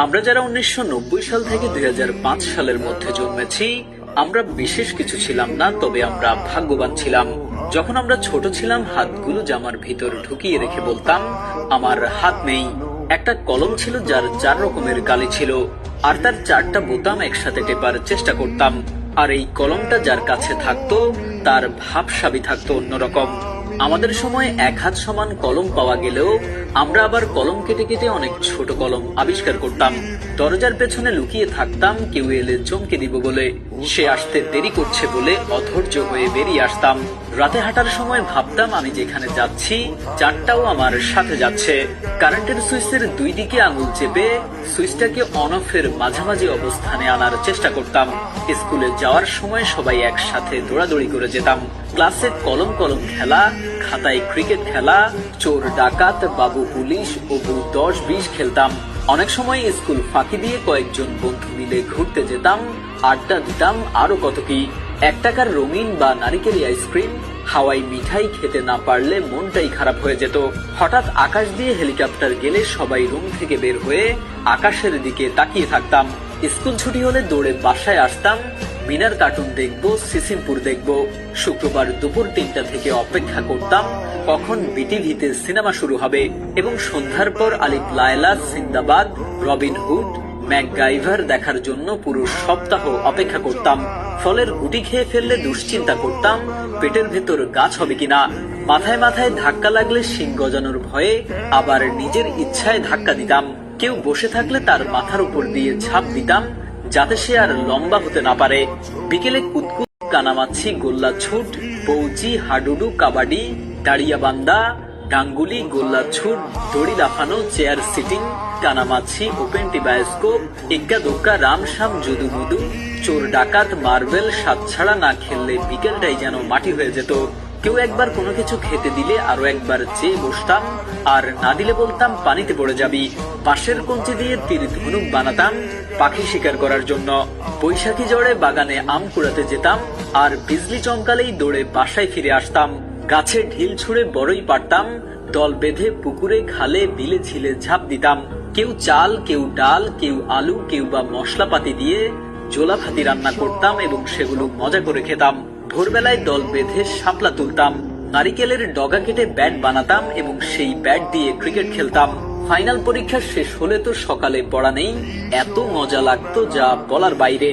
আমরা যারা 1990 সাল থেকে 2005 সালের মধ্যে জন্মেছি, আমরা বিশেষ কিছু ছিলাম না, তবে আমরা ভাগ্যবান ছিলাম। যখন আমরা ছোট ছিলাম, হাতগুলো জামার ভিতর ঢুকিয়ে রেখে বলতাম, আমার হাত নেই। একটা কলম ছিল যার 4 রকমের কালি ছিল, আর তার 4টা বোতাম একসাথে টেপার চেষ্টা করতাম। আর এই কলমটা যার কাছে থাকতো, তার ভাবসাবি থাকতো অন্যরকম। আমাদের সময় 1 হাত সমান কলম পাওয়া গেলেও আমরা আবার কলম কেটে কেটে অনেক ছোট কলম আবিষ্কার করতাম। দরজার পেছনে লুকিয়ে থাকতাম, কেউ এলে চমকে দিব বলে। সে আসতে দেরি করছে বলে অধৈর্য হয়ে বেরিয়ে আসতাম। রাতে হাঁটার সময় ভাবতাম আমি যেখানে যাচ্ছি, 4টাও আমার সাথে যাচ্ছে। কারেন্টের সুইচের 2 দিকে আঙুল চেপে সুইচটাকে অন অফের মাঝামাঝি অবস্থানে আনার চেষ্টা করতাম। স্কুলে যাওয়ার সময় সবাই একসাথে দৌড়াদৌড়ি করে যেতাম। ক্লাসে কলম কলম খেলা, খাতায় ক্রিকেট খেলা, চোর ডাকাত, বাবু পুলিশ ও বউ 10-20 খেলতাম। অনেক সময় স্কুল ফাঁকি দিয়ে কয়েকজন বন্ধু মিলে ঘুরতে যেতাম, আড্ডা দিতাম, আরো কত কি। 1 টাকার রঙিন বা নারিকেলি আইসক্রিম, হাওয়াই মিঠাই খেতে না পারলে মনটাই খারাপ হয়ে যেত। হঠাৎ আকাশ দিয়ে হেলিকপ্টার গেলে সবাই রুম থেকে বের হয়ে আকাশের দিকে তাকিয়ে থাকতাম। স্কুল ছুটি হলে দৌড়ে বাসায় আসতাম। মিনার কার্টুন দেখবো, সিসিমপুর দেখবো। শুক্রবার দুপুর 3টা থেকে অপেক্ষা করতাম কখন বিটিভিতে সিনেমা শুরু হবে, এবং সন্ধ্যার পর আলিফ Laila, Sinbad, Robin Hood, MacGyver দেখার জন্য পুরো সপ্তাহ অপেক্ষা করতাম। ফলের গুটি খেয়ে ফেললে দুশ্চিন্তা করতাম পেটের ভেতর গাছ হবে কিনা। মাথায় মাথায় ধাক্কা লাগলে শিং গজানোর ভয়ে আবার নিজের ইচ্ছায় ধাক্কা দিতাম। কেউ বসে থাকলে তার মাথার উপর দিয়ে ঝাঁপ দিতাম, যাতে সে আর লম্বা হতে না পারে। বিকেলে কুতকুত, কানামাছি, গোল্লা ছুট, বৌচি, হাডুডু, কাবাডি, দাঁড়িয়াবান্ধা, ডাঙ্গুলি, গোল্লা ছুট, দড়ি লাফানো, চেয়ার সিটিং, কানামাছি, ওপেন বায়োস্কোপ, এক্কা দোক্কা, রামসাম, যদু মধু, চোর ডাকাত, মার্বেল। সাত ছাড়া না খেললে বিকেলটাই যেন মাটি হয়ে যেত। কেউ একবার কোনো কিছু খেতে দিলে আরো একবার চেয়ে বসতাম, আর না দিলে বলতাম পানিতে পড়ে যাবি। বাঁশের কঞ্চি দিয়ে তীর ধনুক বানাতাম পাখি শিকার করার জন্য। বৈশাখী ঝড়ে বাগানে আম কুড়াতে যেতাম, আর বিজলি চমকালেই দৌড়ে বাসায় ফিরে আসতাম। গাছে ঢিল ছুঁড়ে বড়ই পারতাম, দল বেঁধে পুকুরে, খালে, বিলে, ঝিলে ঝাঁপ দিতাম। কেউ চাল, কেউ ডাল, কেউ আলু, কেউ বা মশলাপাতি দিয়ে জোলা ভাতি রান্না করতাম এবং সেগুলো মজা করে খেতাম। ভোরবেলায় দল বেঁধে শাপলা তুলতাম। নারিকেলের ডগা কেটে ব্যাট বানাতাম এবং সেই ব্যাট দিয়ে ক্রিকেট খেলতাম। ফাইনাল পরীক্ষা শেষ হলে তো সকালে পড়া নেই, এত মজা লাগতো যা বলার বাইরে।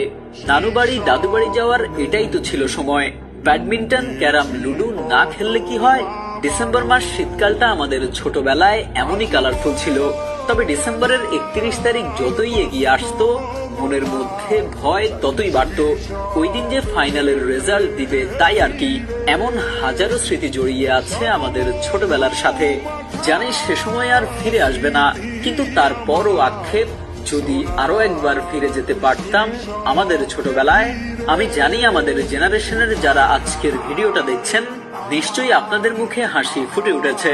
নানু বাড়ি, দাদু বাড়ি যাওয়ার এটাই তো ছিল সময়। ব্যাডমিন্টন, ক্যারাম, লুডো না খেললে কি হয়। ডিসেম্বর মাস, শীতকালটা আমাদের ছোটবেলায় এমনই কালারফুল ছিল। তবে ডিসেম্বরের 31 তারিখ যতই এগিয়ে আসতো, মনের মধ্যে ভয় ততই বাড়তো। ওই দিন যে ফাইনালের রেজাল্ট দিবে তাই আর কি। এমন হাজারো স্মৃতি জড়িয়ে আছে আমাদের ছোটবেলার সাথে। জানি সে সময় আর ফিরে আসবে না, কিন্তু তারপরও আক্ষেপ, যদি আরো একবার ফিরে যেতে পারতাম আমাদের ছোটবেলায়। আমি জানি আমাদের জেনারেশনের যারা আজকের ভিডিওটা দেখছেন, নিশ্চয়ই আপনাদের মুখে হাসি ফুটে উঠেছে।